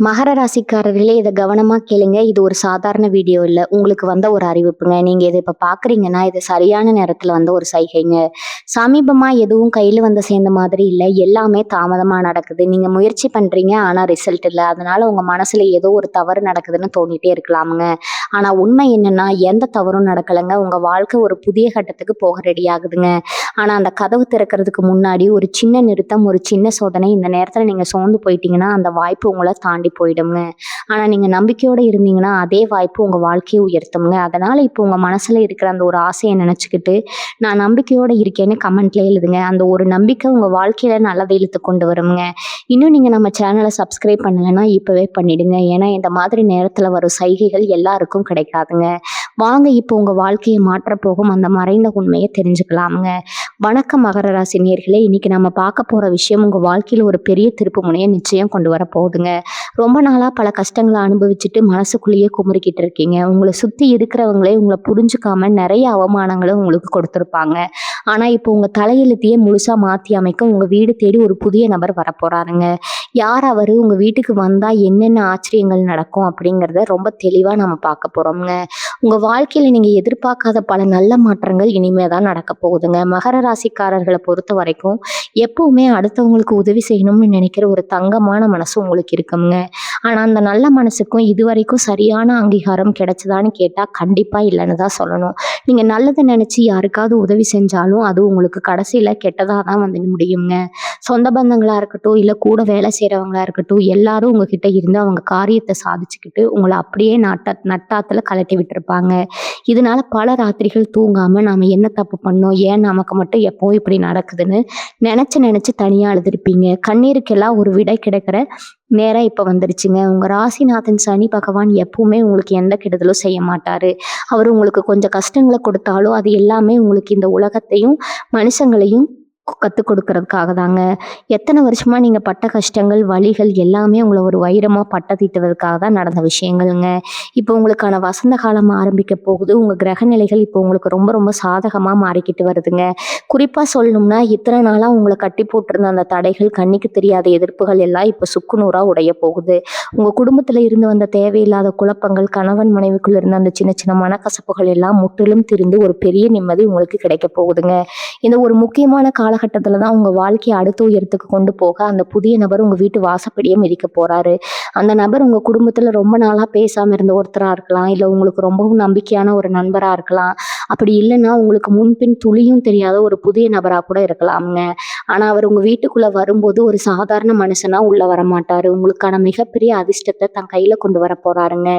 மகர ராசிக்காரர்களே இத கவனமா கேளுங்க. இது ஒரு சாதாரண வீடியோ இல்ல. உங்களுக்கு வந்த ஒரு அறிவிப்புங்க. நீங்க இத இப்ப பார்க்குறீங்கன்னா, இது சரியான நேரத்துல வந்த ஒரு சைகைங்க. சமீபமா எதுவும் கையில வந்து சேர்ந்த மாதிரி இல்ல. எல்லாமே தாமதமா நடக்குது. நீங்க முயற்சி பண்றீங்க. ஆனா ரிசல்ட் இல்ல. அதனால உங்க மனசுல ஏதோ ஒரு தவறு நடக்குதுன்னு தோணிட்டே இருக்கலாம்ங்க. ஆனா உண்மை என்னன்னா, எந்த தவறும் நடக்கலங்க. உங்க வாழ்க்கை ஒரு புதிய கட்டத்துக்கு போக ரெடி ஆகுதுங்க. ஆனா அந்த கதவு திறக்கிறதுக்கு முன்னாடி ஒரு சின்ன நிறுத்தம், ஒரு சின்ன சோதனை இந்த நேரத்துல நீங்க சோர்ந்து போயிட்டீங்கன்னா, அந்த வாய்ப்பு உங்கள தாண்டி போயிடுங்க. ஆனா நீங்க நம்பிக்கையோட இருந்தீங்கன்னா, அதே வாய்ப்பு உங்க வாழ்க்கைய உயர்த்தும்ங்க. அதனால இப்போ உங்க மனசுல இருக்கிற அந்த ஒரு ஆசைய நினைச்சுக்கிட்டு, நான் நம்பிக்கையோட இருக்கேன்னு கமெண்ட்ல எழுதுங்க. அந்த ஒரு நம்பிக்கை உங்க வாழ்க்கையில நல்லத இழுத்து கொண்டு வரும்ங்க. இன்னும் நீங்க நம்ம சேனல சப்ஸ்கிரைப் பண்ணலன்னா, இப்பவே பண்ணிடுங்க. ஏன்னா இந்த மாதிரி நேரத்துல வரும் சைகைகள் எல்லாருக்கும் கிடைக்காதுங்க. வாங்க இப்போ உங்க வாழ்க்கைய மாற்றப் போகும் அந்த மறைந்த உண்மைய தெரிஞ்சுக்கலாம்ங்க. வணக்கம் மகர ராசி நேயர்களே! இன்னைக்கு நம்ம பார்க்க போற விஷயம் உங்க வாழ்க்கையில ஒரு பெரிய திருப்பு முனைய நிச்சயம் கொண்டு வர போகுதுங்க. ரொம்ப நாளா பல கஷ்டங்கள அனுபவிச்சுட்டு மனசுக்குள்ளேயே குமுறிக்கிட்டு இருக்கீங்க. உங்கள சுத்தி இருக்கிறவங்களே உங்கள புரிஞ்சுக்காம நெறைய அவமானங்கள உங்களுக்கு கொடுத்திருப்பாங்க. ஆனா, இப்போ உங்க தலையெழுத்தையே முழுசா மாத்தி அமைக்க உங்க வீடு தேடி ஒரு புதிய நபர் வரப்போறாருங்க. யார் அவரு? உங்க வீட்டுக்கு வந்தா என்னென்ன ஆச்சரியங்கள் நடக்கும்? அப்படிங்கிறத ரொம்ப தெளிவா நம்ம பார்க்க போறோம்ங்க. உங்க வாழ்க்கையில நீங்க எதிர்பார்க்காத பல நல்ல மாற்றங்கள் இனிமே தான் நடக்க போகுதுங்க. மகர ராசிக்காரர்கள பொறுத்தவரைக்கும், எப்பவுமே அடுத்தவங்களுக்கு உதவி செய்யணும்னு நினைக்கிற ஒரு தங்கமான மனசு உங்களுக்கு இருக்குங்க. ஆனா, அந்த நல்ல மனசுக்கும் இதுவரைக்கும் சரியான அங்கீகாரம் கிடைச்சதான்னு கேட்டா, கண்டிப்பா இல்லன்னு தான் சொல்லணும். நீங்க நல்லத நினைச்சு யாருக்காவது உதவி செஞ்சாலும், அது உங்களுக்கு கடைசியில கெட்டதா தான் வந்து முடியுங்க. சொந்த பந்தங்களா இருக்கட்டும், இல்ல கூட வேலை செய்றவங்களா இருக்கட்டும், எல்லாரும் உங்ககிட்ட இருந்து அவங்க காரியத்த சாதிச்சுக்கிட்டு, உங்கள அப்படியே நட்டாத்துல கழட்டி விட்டுருப்பாங்க. இதனால பல ராத்திரிகள் தூங்காம நாம என்ன தப்பு பண்ணோம்? ஏன் நமக்கு மட்டும் எப்பவும் இப்படி நடக்குதுன்னு நெனச்சு நெனச்சு தனியா அழுதுருப்பீங்க. கண்ணீருக்கெல்லாம் ஒரு விடை கிடைக்கிற நேரம் இப்ப வந்துருச்சுங்க. உங்க ராசிநாதன் சனி பகவான் எப்பவுமே உங்களுக்கு எந்த கெடுதலும் செய்ய மாட்டாரு. அவரு உங்களுக்கு கொஞ்சம் கஷ்டங்கள கொடுத்தாலும், அது எல்லாமே உங்களுக்கு இந்த உலகத்தையும், மனுஷங்களையும் கத்துக் கொடுக்கறதுக்காக தாங்க. எத்தன வருஷமா நீங்க பட்ட கஷ்டங்கள், வலிகள் எல்லாமே உங்கள ஒரு வைரமா பட்டத்தீட்டுவதற்காக தான் நடந்த விஷயங்கள்ங்க. இப்போ உங்களுக்கான வசந்த காலம் ஆரம்பிக்க போகுது. உங்க கிரக நிலைகள் இப்போ உங்களுக்கு ரொம்ப ரொம்ப சாதகமா மாறிக்கிட்டு வருதுங்க. குறிப்பா சொல்லணும்னா, இத்தன நாளா உங்கள கட்டி போட்டிருந்த அந்த தடைகள், கண்ணுக்கு தெரியாத எதிர்ப்புகள் எல்லாம் இப்ப சுக்குநூறா உடைய போகுது. உங்க குடும்பத்துல இருந்து வந்த தேவையில்லாத குழப்பங்கள், கணவன் மனைவிக்குள்ள இருந்த அந்த சின்ன சின்ன மனக்கசப்புகள் எல்லாம் முற்றிலும் திரிந்து ஒரு பெரிய நிம்மதி உங்களுக்கு கிடைக்க போகுதுங்க. இந்த ஒரு முக்கியமான காலகட்டத்துல தான் உங்க வாழ்க்கைய அடுத்த உயரத்துக்கு கொண்டு போக அந்த புதிய நபர் உங்க வீட்டு வாசப்படியே மிதிக்க போறாரு. அந்த நபர் உங்க குடும்பத்துல ரொம்ப நாளா பேசாம இருந்த ஒருத்தரா இருக்கலாம். இல்ல உங்களுக்கு ரொம்பவும் நம்பிக்கையான ஒரு நண்பரா இருக்கலாம். அப்படி இல்லன்னா உங்களுக்கு முன்பின் துளியும் தெரியாத ஒரு புதிய நபரா கூட இருக்கலாம்ங்க. ஆனா அவர் உங்க வீட்டுக்குள்ள வரும்போது ஒரு சாதாரண மனுஷனா உள்ள வரமாட்டாரு. உங்களுக்கான மிகப்பெரிய அதிர்ஷ்டத்த தன் கையில கொண்டு வர போறாருங்க.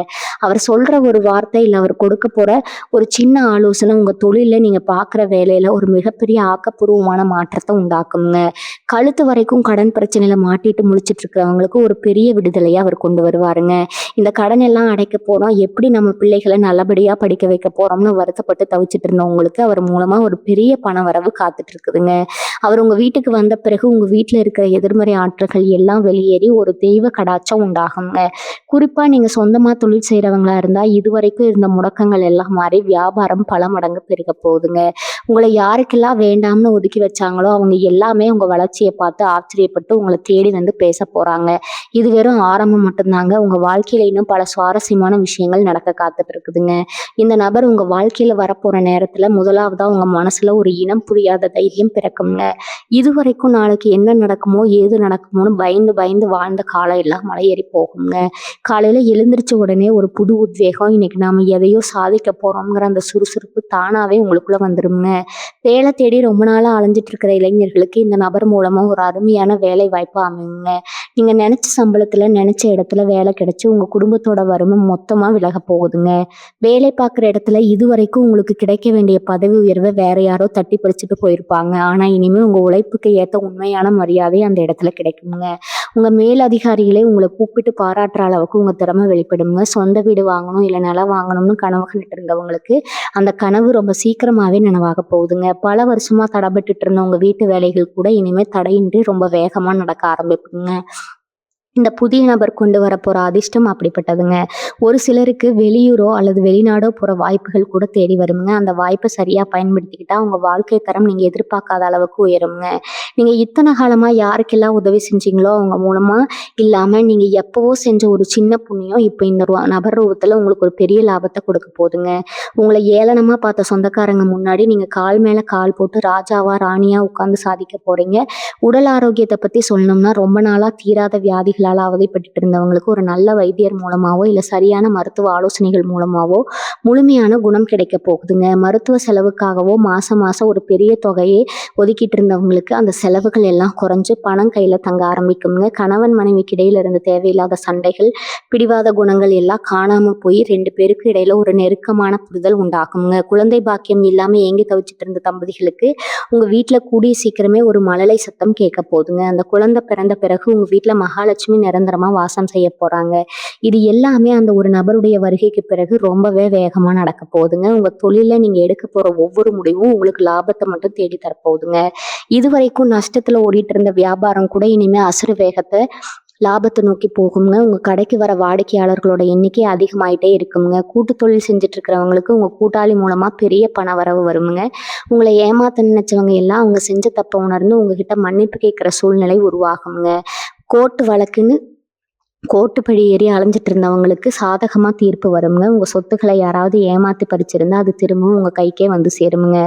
அவர் சொல்ற ஒரு வார்த்தை இல்ல அவர் கொடுக்க போற ஒரு சின்ன ஆலோசனை உங்க தொழில்ல நீங்க பார்க்குற வேலையில ஒரு மிகப்பெரிய ஆக்கப்பூர்வமான மாற்றத்த உண்டாக்குங்க. கழுத்து வரைக்கும் கடன் பிரச்சனையில மாட்டிட்டு முழிச்சிட்டு இருக்கிறவங்களுக்கு ஒரு பெரிய விடுதலைய அவர் கொண்டு வருவாருங்க. இந்த கடன் எல்லாம் அடைக்க போறோம். எப்படி நம்ம பிள்ளைகள நல்லபடியா படிக்க வைக்க போறோம்னு வருத்தப்பட்டு தவிச்சிட்டு இருந்தவங்களுக்கு அவர் மூலமா ஒரு பெரிய பணவரவு காத்துட்டு இருக்குதுங்க. அவர் உங்க வீட்டுக்கு வந்த பிறகு உங்க வீட்ல இருக்கிற எதிர்மறை ஆற்றல்கள் எல்லாம் வெளியேறி ஒரு தெய்வ கடாட்சம் உண்டாகுங்க. குறிப்பா நீங்க சொந்தமா தொழில் செய்றவங்களா இருந்தா, இதுவரைக்கும் இருந்த முடக்கங்கள் எல்லாம் மாறி வியாபாரம் பல மடங்கு பெருக போகுதுங்க. உங்கள யாருக்கெல்லாம் வேண்டாம்னு ஒதுக்கி வச்சாங்களோ, அவங்க எல்லாமே உங்க வளர்ச்சிய பார்த்து ஆச்சரியப்பட்டு உங்கள தேடி வந்து பேசப் போறாங்க. இது வெறும் ஆரம்பம் மட்டும்தாங்க. உங்க வாழ்க்கையில இன்னும் பல சுவாரஸ்யமான விஷயங்கள் நடக்க காத்துட்டு இருக்குதுங்க. இந்த நபர் உங்க வாழ்க்கையில வரப்போற நேரத்துல முதலாவதா உங்க மனசுல ஒரு இனம் புரியாத தைரியம் பிறக்கும்ங்க. இதுவரைக்கும் நாளைக்கு என்ன நடக்குமோ, ஏது நடக்குமோன்னு பயந்து பயந்து வாழ்ந்த காலம் எல்லாம் மலையேறி போகுங்க. காலையில எழுந்திரிச்ச உடனே ஒரு புது உத்வேகம், இன்னைக்கு நாம எதையோ சாதிக்க போறோம்ங்கிற அந்த சுறுசுறுப்பு தானாவே உங்களுக்குள்ள வந்துருங்க. வேலை தேடி ரொம்ப நாளா அலைஞ்சிட்டு இருக்கிற இளைஞர்களுக்கு இந்த நபர் மூலமா ஒரு அருமையான வேலை வாய்ப்பு அமையுங்க. நீங்க நினைச்ச சம்பளத்துல நினைச்ச இடத்துல வேலை கிடைச்சு உங்க குடும்பத்தோட வறுமை மொத்தமா விலக போகுதுங்க. வேலை பார்க்குற இடத்துல இதுவரைக்கும் உங்களுக்கு கிடைக்க வேண்டிய பதவி உயர்வை வேற யாரோ தட்டி பறிச்சுட்டு போயிருப்பாங்க. ஆனா இனிமே உங்க உழைப்புக்கு ஏத்த உண்மையான மரியாதை அந்த இடத்துல கிடைக்குங்க. உங்க மேல் அதிகாரிகளே உங்களை கூப்பிட்டு பாராட்டுற அளவுக்கு உங்க திறமை வெளிப்படுங்க. சொந்த வீடு வாங்கணும் இல்ல நிலம் வாங்கணும்னு கனவு கண்டுட்டு இருந்தவங்களுக்கு அந்த கனவு ரொம்ப சீக்கிரமாவே நனவாக போகுதுங்க. பல வருஷமா தடைபட்டுட்டு இருந்த உங்க வீட்டு வேலைகள் கூட இனிமே தடையின்றி ரொம்ப வேகமா நடக்க ஆரம்பிக்குங்க. இந்த புதிய நபர் கொண்டு வரப்போற அதிர்ஷ்டம் அப்படிப்பட்டதுங்க. ஒரு சிலருக்கு வெளியூரோ அல்லது வெளிநாடோ போற வாய்ப்புகள் கூட தேடி வருங்க. அந்த வாய்ப்பை சரியா பயன்படுத்திக்கிட்டா உங்க வாழ்க்கை தரம் நீங்க எதிர்பார்க்காத அளவுக்கு உயருங்க. நீங்க இத்தனை காலமா யாருக்கெல்லாம் உதவி செஞ்சீங்களோ அவங்க மூலமா இல்லாம நீங்க எப்பவோ செஞ்ச ஒரு சின்ன புண்ணியம் இப்ப இந்த நபர் ரூபத்துல உங்களுக்கு ஒரு பெரிய லாபத்தை கொடுக்க போகுதுங்க. உங்களை ஏளனமா பார்த்த சொந்தக்காரங்க முன்னாடி நீங்க கால் மேல கால் போட்டு ராஜாவா ராணியா உட்கார்ந்து சாதிக்க போறீங்க. உடல் ஆரோக்கியத்தை பத்தி சொல்லணும்னா ரொம்ப நாளா தீராத வியாதிகளால் அவதிப்பட்டு இருந்தவங்களுக்கு ஒரு நல்ல வைத்தியர் மூலமாவோ இல்ல சரியான மருத்துவ ஆலோசனைகள் மூலமாவோ முழுமையான குணம் கிடைக்க போகுதுங்க. மருத்துவ செலவுக்காகவோ மாசம் மாசம் ஒரு பெரிய தொகையை ஒதுக்கிட்டு இருந்தவங்களுக்கு அந்த செலவுகள் எல்லாம் குறைஞ்சு பணம் கையில தங்க ஆரம்பிக்குங்க. கணவன் மனைவிக்கு இடையில இருந்த தேவையில்லாத சண்டைகள், பிடிவாத குணங்கள் எல்லாம் காணாம போய் 2 பேருக்கு இடையில ஒரு நெருக்கமான புரிதல் உண்டாகுங்க. குழந்தை பாக்கியம் இல்லாம ஏங்கி தவிச்சிட்டு இருந்த தம்பதிகளுக்கு உங்க வீட்டுல கூடிய சீக்கிரமே ஒரு மழலை சத்தம் கேட்க போகுதுங்க. அந்த குழந்தை பிறந்த பிறகு உங்க வீட்டுல மகாலட்சுமி நிரந்தரமா வாசம் செய்ய போறாங்க. இது எல்லாமே அந்த ஒரு நபருடைய வருகைக்கு பிறகு ரொம்பவே வேகமா நடக்க போகுதுங்க. உங்க தொழில நீங்க எடுக்க போற ஒவ்வொரு முடிவும் உங்களுக்கு லாபத்தை மட்டும் தேடி தரப்போகுதுங்க. இதுவரைக்கும் நஷ்டத்துல ஓடிட்டு இருந்த வியாபாரம் கூட இனிமே அசுர வேகத்தை லாபத்தை நோக்கி போகுங்க. உங்க கடைக்கு வர வாடிக்கையாளர்களோட எண்ணிக்கை அதிகமாயிட்டே இருக்குங்க. கூட்டு தொழில் செஞ்சுட்டு இருக்கிறவங்களுக்கு உங்க கூட்டாளி மூலமா பெரிய பண வரவு வருமுங்க. உங்களை ஏமாத்த நினைச்சவங்க எல்லாம் அவங்க செஞ்ச தப்ப உணர்ந்து உங்ககிட்ட மன்னிப்பு கேட்கிற சூழ்நிலை உருவாகுங்க. கோர்ட்டு வழக்குன்னு கோர்ட்டு ஏறி அலைஞ்சிட்டு இருந்தவங்களுக்கு சாதகமா தீர்ப்பு வருங்க. உங்க சொத்துக்களை யாராவது ஏமாத்தி பறிச்சிருந்தா அது திரும்பவும் உங்க கைக்கே வந்து சேருமுங்க.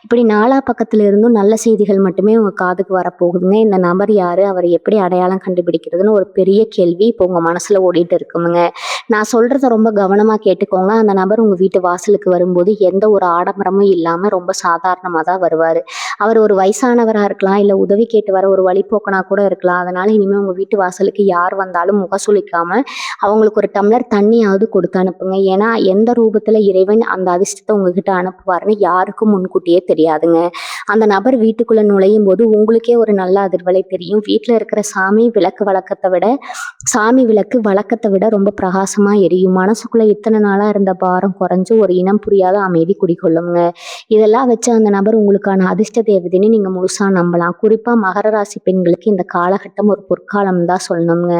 இப்படி நாலா பக்கத்துல இருந்தும் நல்ல செய்திகள் மட்டுமே உங்க காதுக்கு வரப்போகுதுங்க. இந்த நபர் யாரு, அவரை எப்படி அடையாளம் கண்டுபிடிக்கிறதுன்னு ஒரு பெரிய கேள்வி இப்போ உங்க மனசுல ஓடிட்டு இருக்குமுங்க. நான் சொல்றத ரொம்ப கவனமா கேட்டுக்கோங்க. அந்த நபர் உங்க வீட்டு வாசலுக்கு வரும்போது எந்த ஒரு ஆடம்பரமும் இல்லாம ரொம்ப சாதாரணமா தான் வருவாரு. அவர் ஒரு வயசானவரா இருக்கலாம், இல்ல உதவி கேட்டு வர ஒரு வழிபோக்கனா கூட இருக்கலாம். அதனால இனிமே உங்க வீட்டு வாசலுக்கு யார் வந்தாலும் முகசுளிக்காம அவங்களுக்கு ஒரு டம்ளர் தண்ணியாவது கொடுத்து அனுப்புங்க. ஏன்னா எந்த ரூபத்துல இறைவன் அந்த அதிர்ஷ்டத்தை உங்ககிட்ட அனுப்புவாருன்னு யாருக்கும் முன்கூட்டியே தெரியாதுங்க. அந்த நபர் வீட்டுக்குள்ள நுழையும் போது உங்களுக்கே ஒரு நல்ல அதிர்வலை தெரியும். வீட்டுல இருக்கிற சாமி விளக்கு வழக்கத்தை விட ரொம்ப பிரகாசமா எரியும். மனசுக்குள்ள இத்தனை நாளா இருந்த பாரம் குறைஞ்சு ஒரு இனம் புரியாத அமைதி குடிக்கொள்ளுங்க. இதெல்லாம் வச்சு அந்த நபர் உங்களுக்கான அதிர்ஷ்ட தேவதைன்னு நீங்க முழுசா நம்பலாம். குறிப்பா மகர ராசி பெண்களுக்கு இந்த காலகட்டம் ஒரு பொற்காலம் தான் சொல்லணுங்க.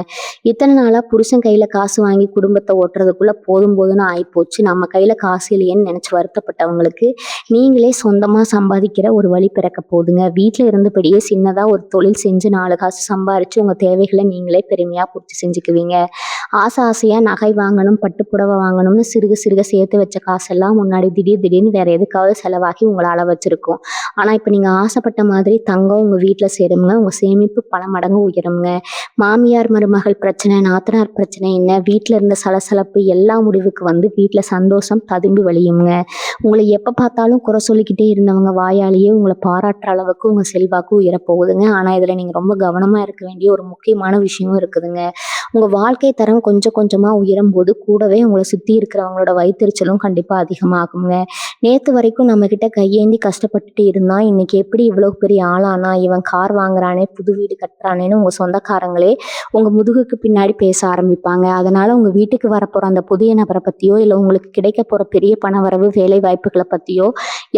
இத்தனை நாளா புருஷன் கையில காசு வாங்கி குடும்பத்தை ஓட்டுறதுக்குள்ள போதும் போதுன்னு ஆயிப்போச்சு, நம்ம கையில காசு இல்லையேன்னு நினைச்சு வருத்தப்பட்டவங்களுக்கு நீங்களே சொந்தமா சம்பாதிக்கிற ஒரு வழி பிறக்க போகுதுங்க. வீட்டுல இருந்தபடியே சின்னதா ஒரு தொழில் செஞ்சு 4 காசு சம்பாரிச்சு உங்க தேவைகளை நீங்களே பெருமையா பூர்த்தி செஞ்சுக்குவீங்க. ஆசையா நகை வாங்கணும், பட்டுப்புடவை வாங்கணும்னு சிறுக சிறுக சேர்த்து வச்ச காசெல்லாம் முன்னாடி திடீர்னு வேற எதுக்காவது செலவாகி உங்களை அள வச்சிருக்கும். ஆனா இப்ப நீங்க ஆசைப்பட்ட மாதிரி தங்கம் உங்க வீட்டுல சேருங்க. உங்க சேமிப்பு பல மடங்கு உயருங்க. மாமியார் மருமகள் பிரச்சனை, நாத்தனார் பிரச்சனை என்ன, வீட்டுல இருந்த சலசலப்பு எல்லா முடிவுக்கு வந்து வீட்டுல சந்தோஷம் ததும்பி வழியுங்க. உங்களை எப்ப பார்த்தாலும் குறை சொல்லிக்கிட்டே இருந்தவங்க வாயாலேயே உங்களை பாராட்டுற அளவுக்கு உங்க செல்வாக்கு உயரப்போகுதுங்க. ஆனா இதுல நீங்க ரொம்ப கவனமா இருக்க வேண்டிய ஒரு முக்கியமான விஷயமும் இருக்குதுங்க. உங்க வாழ்க்கை தரம் கொஞ்சம் கொஞ்சமா உயரும் போது கூடவே உங்களை சுத்தி இருக்கிறவங்களோட வயிற்றுச்சலும் கண்டிப்பா அதிகமாகுங்க. நேத்து வரைக்கும் நம்ம கிட்ட கையேந்தி கஷ்டப்பட்டுட்டு இருந்தா இன்னைக்கு எப்படி இவ்வளவு பெரிய ஆளானா, இவன் கார் வாங்குறானே, புது வீடு கட்டுறானேன்னு உங்க சொந்தக்காரங்களே உங்க முதுகுக்கு பின்னாடி பேச ஆரம்பிப்பாங்க. அதனால உங்க வீட்டுக்கு வரப்போற அந்த புதிய நபரை பத்தியோ இல்ல உங்களுக்கு கிடைக்க போற பெரிய பணவரவு, வேலை வாய்ப்புகளை பத்தியோ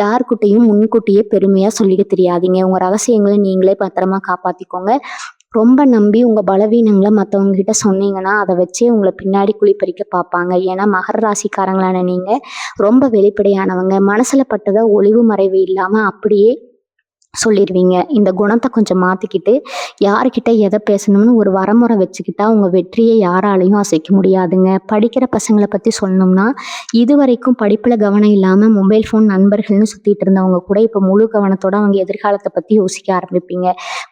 யாருக்கிட்டையும் முன்கூட்டியே பெருமையா சொல்லிக்க தெரியாதீங்க. உங்க ரகசியங்களை நீங்களே பத்திரமா காப்பாத்திக்கோங்க. ரொம்ப நம்பி உங்க பலவீனங்களை மற்றவங்க கிட்ட சொன்னீங்கன்னா அதை வச்சே உங்களை பின்னாடி குழிப்பறிக்க பார்ப்பாங்க. ஏன்னா மகர ராசிக்காரங்களான நீங்க ரொம்ப வெளிப்படையானவங்க. மனசுல பட்டதை ஒளிவு மறைவு இல்லாம அப்படியே சொல்லிடுவீங்க. இந்த குணத்தை கொஞ்சம் மாத்திக்கிட்டு யாருக்கிட்ட எதை பேசணும்னு ஒரு வரமுறை வச்சுக்கிட்டா உங்க வெற்றியை யாராலையும் அசைக்க முடியாதுங்க. படிக்கிற பசங்களை பத்தி சொல்லணும்னா இது வரைக்கும் படிப்புல கவனம் இல்லாம மொபைல் ஃபோன் நண்பர்கள்னு சுத்திட்டு இருந்தவங்க கூட இப்ப முழு கவனத்தோட அவங்க எதிர்காலத்தை பத்தி யோசிக்க ஆரம்பிப்பீங்க.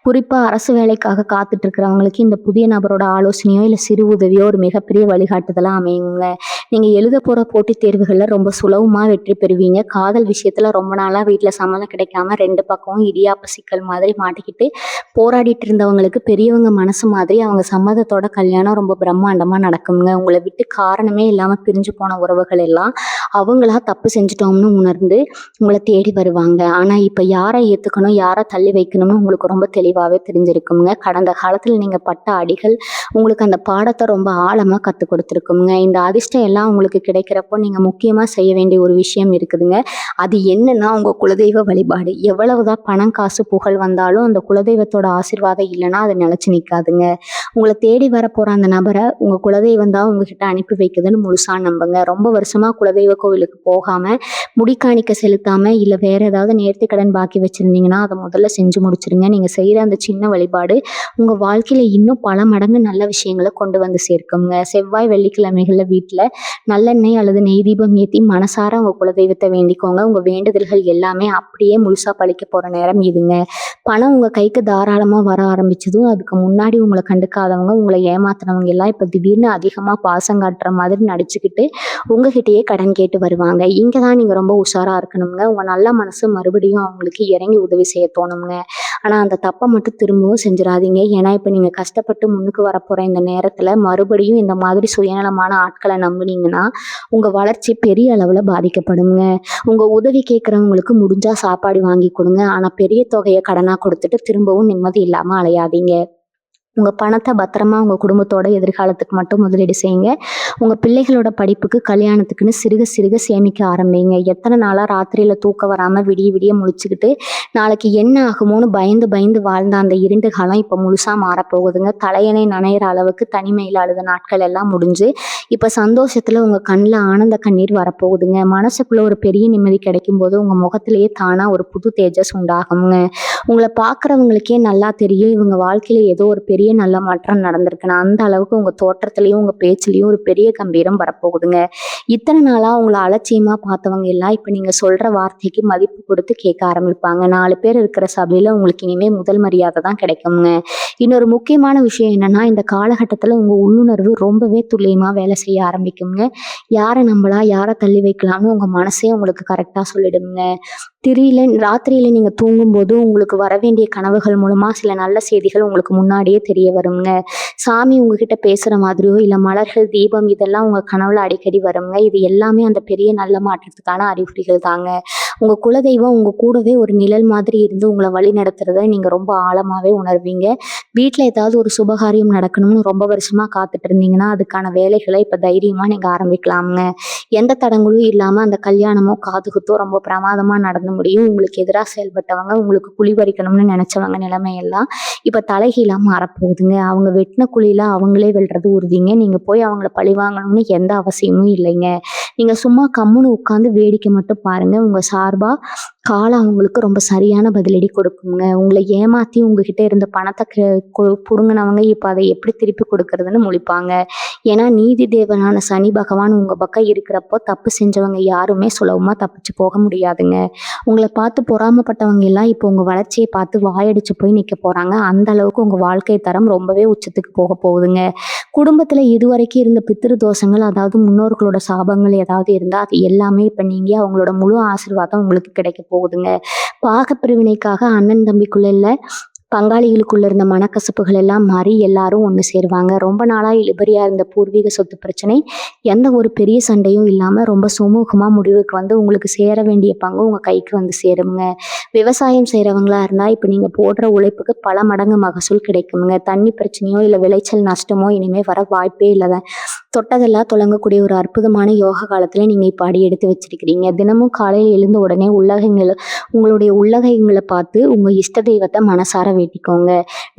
குறிப்பா அரசு வேலைக்காக காத்துட்டு இருக்கிறவங்களுக்கு இந்த புதிய நபரோட ஆலோசனையோ இல்ல சிறு உதவியோ ஒரு மிகப்பெரிய வழிகாட்டுதலா அமையுங்க. நீங்க எழுத போற போட்டித் தேர்வுகள்ல ரொம்ப சுலபமா வெற்றி பெறுவீங்க. காதல் விஷயத்துல ரொம்ப நாளா வீட்டுல சம்மதம் கிடைக்காம 2 பக்கமும் இடியாப்ப சிக்கல் மாதிரி மாட்டிக்கிட்டு போராடிட்டு இருந்தவங்களுக்கு பெரியவங்க மனசு மாதிரி அவங்க சம்மதத்தோட கல்யாணம் ரொம்ப பிரம்மாண்டமா நடக்குங்க. உங்களை விட்டு காரணமே இல்லாம பிரிஞ்சு போன உறவுகள் எல்லாம் அவங்களா தப்பு செஞ்சுட்டோம்னு உணர்ந்து உங்கள தேடி வருவாங்க. ஆனா இப்ப யார ஏத்துக்கணும், யார தள்ளி வைக்கணும்னு உங்களுக்கு ரொம்ப தெளிவாவே தெரிஞ்சிருக்குங்க. கடந்த காலத்துல நீங்க பட்ட அடிகள் உங்களுக்கு அந்த பாடத்த ரொம்ப ஆழமா கத்துக் கொடுத்துருக்குங்க. இந்த அதிர்ஷ்டம் எல்லாம் உங்களுக்கு கிடைக்கிறப்போ நீங்க முக்கியமா செய்ய வேண்டிய ஒரு விஷயம் இருக்குதுங்க. அது என்னன்னா, உங்க குலதெய்வ வழிபாடு. எவ்வளவுதான் பணம், காசு, புகழ் வந்தாலும் அந்த குலதெய்வத்தோட ஆசீர்வாதம் இல்லைன்னா அது நிலைச்சு நிக்காதுங்க. உங்கள தேடி வரப்போற அந்த நபர உங்க குலதெய்வம் தான் உங்ககிட்ட அனுப்பி வைக்குதுன்னு முழுசா நம்புங்க. ரொம்ப வருஷமா குலதெய்வ கோவிலுக்கு போகாம, முடிக்காணிக்க செலுத்தாம, இல்ல வேற ஏதாவது நேர்த்திக்கடன் பாக்கி வச்சிருந்தீங்கன்னா, அத முதல்ல செஞ்சு முடிச்சிருங்க. நீங்க செய்யற அந்த சின்ன வழிபாடு உங்க வாழ்க்கையில இன்னும் பல மடங்கு நல்ல விஷயங்கள கொண்டு வந்து சேர்க்குங்க. செவ்வாய், வெள்ளிக்கிழமைகள்ல வீட்ல நல்லெண்ணெய் அல்லது நெய் தீபம் ஏத்தி மனசார உங்க குலதெய்வத்த வேண்டிக்கோங்க. உங்க வேண்டுதல்கள் எல்லாமே அப்படியே முழுசா பலிக்க போற நேரம் இதுங்க. பணம் உங்க கைக்கு தாராளமா வர ஆரம்பிச்சதும், அதுக்கு முன்னாடி உங்கள கண்டுக்காதவங்க, உங்கள ஏமாத்துனவங்க எல்லாம் இப்ப திடீர்னு அதிகமா பாசம் காட்டுற மாதிரி நடிச்சுக்கிட்டு உங்ககிட்டயே கடன் கேட்டு வருவாங்க. இங்க தான் நீங்க ரொம்ப உஷாரா இருக்கணுங்க. உங்க நல்ல மனசு மறுபடியும் அவங்களுக்கு இறங்கி உதவி செய்ய தோணுங்க. ஆனா அந்த தப்ப மட்டும் திரும்பவும் செஞ்சுறாதீங்க. ஏன்னா இப்ப நீங்க கஷ்டப்பட்டு முன்னுக்கு வரப்போற இந்த நேரத்துல மறுபடியும் இந்த மாதிரி சுயநலமான ஆட்கள நம்புனீங்கன்னா, உங்க வளர்ச்சி பெரிய அளவுல பாதிக்கப்படுங்க. உங்க உதவி கேட்கிறவங்களுக்கு முடிஞ்சா சாப்பாடு வாங்கி கொடுங்க. ஆனா பெரிய தொகைய கடனா கொடுத்துட்டு திரும்பவும் நிம்மதி இல்லாம அலையாதீங்க. உங்க பணத்த பத்திரமா உங்க குடும்பத்தோட எதிர்காலத்துக்கு மட்டும் முதலீடு செய்யுங்க. உங்க பிள்ளைகளோட படிப்புக்கு, கல்யாணத்துக்குன்னு சிறுக சிறுக சேமிக்க ஆரம்பிங்க. எத்தன நாளா ராத்திரியில தூக்கம் வராம விடிய விடிய முழிச்சுக்கிட்டு, நாளைக்கு என்ன ஆகுமோன்னு பயந்து பயந்து வாழ்ந்த அந்த இருண்ட காலம் இப்ப முழுசா மாறப்போகுதுங்க. தலையணை நனையிற அளவுக்கு தனிமையில அழுத நாட்கள் எல்லாம் முடிஞ்சு, இப்ப சந்தோஷத்துல உங்க கண்ல ஆனந்த கண்ணீர் வரப்போகுதுங்க. மனசுக்குள்ள ஒரு பெரிய நிம்மதி கிடைக்கும்போது, உங்க முகத்திலேயே தானா ஒரு புது தேஜஸ் உண்டாகுங்க. உங்கள பார்க்குறவங்களுக்கே நல்லா தெரியும், இவங்க வாழ்க்கையில ஏதோ ஒரு பெரிய நல்ல மாற்றம் நடந்திருக்குன்னு. அந்த அளவுக்கு உங்க தோற்றத்திலயும், உங்க பேச்சுலயும் ஒரு பெரிய கம்பீரம் வரப்போகுதுங்க. இத்தனை நாளா உங்கள அலட்சியமா பார்த்தவங்க எல்லாம் இப்ப நீங்க சொல்ற வார்த்தைக்கு மதிப்பு கொடுத்து கேட்க ஆரம்பிப்பாங்க. 4 பேர் இருக்கிற சபையில உங்களுக்கு இனிமே முதல் மரியாதை தான் கிடைக்குங்க. இன்னொரு முக்கியமான விஷயம் என்னன்னா, இந்த காலகட்டத்துல உங்க உள்ளுணர்வு ரொம்பவே துல்லியமா வேலை செய்ய ஆரம்பிக்குங்க. யார நம்பலாம், யார தள்ளி வைக்கலாம்னு உங்க மனசே உங்களுக்கு கரெக்ட்டா சொல்லிடுங்க. ராத்திரியில நீங்க தூங்கும்போது உங்களுக்கு வரவேண்டிய கனவுகள் மூலமா சில நல்ல செய்திகள் உங்களுக்கு முன்னாடியே தெரிய வருங்க. சாமி உங்ககிட்ட பேசுற மாதிரியோ, இல்ல மலர்கள், தீபம் இதெல்லாம் உங்க கனவுல அடிக்கடி வருங்க. இது எல்லாமே அந்த பெரிய நல்ல மாற்றத்துக்கான அறிகுறிகள் தாங்க. உங்க குலதெய்வம் உங்க கூடவே ஒரு நிழல் மாதிரி இருந்து உங்கள வழி நடத்துறத நீங்க ரொம்ப ஆழமாவே உணர்வீங்க. வீட்ல ஏதாவது ஒரு சுபகாரியம் நடக்கணும்னு ரொம்ப வருஷமா காத்துட்டு இருந்தீங்கன்னா, அதுக்கான வேலைகள இப்ப தைரியமா நீங்க ஆரம்பிக்கலாம்ங்க. எந்த தடங்களும் இல்லாம அந்த கல்யாணமோ, காதுகுத்தோ ரொம்ப பிரமாதமா நடந்து முடியும். உங்களுக்கு எதிரா செயல்பட்டவங்க, உங்களுக்கு குழி பறிக்கணும்னு நினைச்சவங்க நிலைமையெல்லாம் இப்ப தலைகீழா மாறப்போகுதுங்க. அவங்க வெட்டின குழியில அவங்களே விழுறது உறுதிங்க. நீங்க போய் அவங்கள பழிவாங்கணும்னு எந்த அவசியமும் இல்லைங்க. நீங்க சும்மா கம்முனு உட்கார்ந்து வேடிக்கை மட்டும் பாருங்க. உங்க சார்பா காலம் அவங்களுக்கு ரொம்ப சரியான பதிலடி கொடுக்குங்க. உங்கள ஏமாத்தி உங்ககிட்ட இருந்த பணத்த புடுங்குனவங்க இப்ப அதை எப்படி திருப்பி கொடுக்கறதுன்னு முழிப்பாங்க. ஏன்னா நீதி தேவனான சனி பகவான் உங்க பக்கம் இருக்கிறப்போ தப்பு செஞ்சவங்க யாருமே சுலபமா தப்பிச்சு போக முடியாதுங்க. உங்கள பார்த்து பொறாமப்பட்டவங்க எல்லாம் இப்போ உங்க வளர்ச்சியை பார்த்து வாயடிச்சு போய் நிக்க போறாங்க. அந்த அளவுக்கு உங்க வாழ்க்கை தரம் ரொம்பவே உச்சத்துக்கு போக போகுதுங்க. குடும்பத்துல இதுவரைக்கும் இருந்த பித்ரு தோஷங்கள், அதாவது முன்னோர்களோட சாபங்கள் ஏதாவது இருந்தா அது எல்லாமே இப்ப நீங்கி அவங்களோட முழு ஆசீர்வாதம் உங்களுக்கு கிடைக்க போகுதுங்க. பாகப்பிரிவினைக்காக அண்ணன் தம்பிக்குள்ள இல்ல, பங்காளிகளுக்குள்ள இருந்த மனக்கசப்புகள் எல்லாம் மாறி எல்லாரும் ஒண்ணு சேருவாங்க. ரொம்ப நாளா இழுபறியா இருந்த பூர்வீக சொத்து பிரச்சனை எந்த ஒரு பெரிய சண்டையும் இல்லாம ரொம்ப சுமூகமா முடிவுக்கு வந்து உங்களுக்கு சேர வேண்டிய பங்கு உங்க கைக்கு வந்து சேருங்க. விவசாயம் செய்றவங்களா இருந்தா இப்ப நீங்க போடுற உழைப்புக்கு பல மடங்கு மகசூல் கிடைக்குங்க. தண்ணி பிரச்சனையோ இல்ல விளைச்சல் நஷ்டமோ இனிமே வர வாய்ப்பே இல்ல. தொட்டதெல்லாம் தொடங்கக்கூடிய ஒரு அற்புதமான யோக காலத்துல நீங்க இப்ப அடி எடுத்து வச்சிருக்கிறீங்க. தினமும் காலையில் எழுந்த உடனே உங்களுடைய உள்ளகைங்களை பார்த்து உங்க இஷ்ட தெய்வத்தை மனசார வேண்டிக்கோங்க.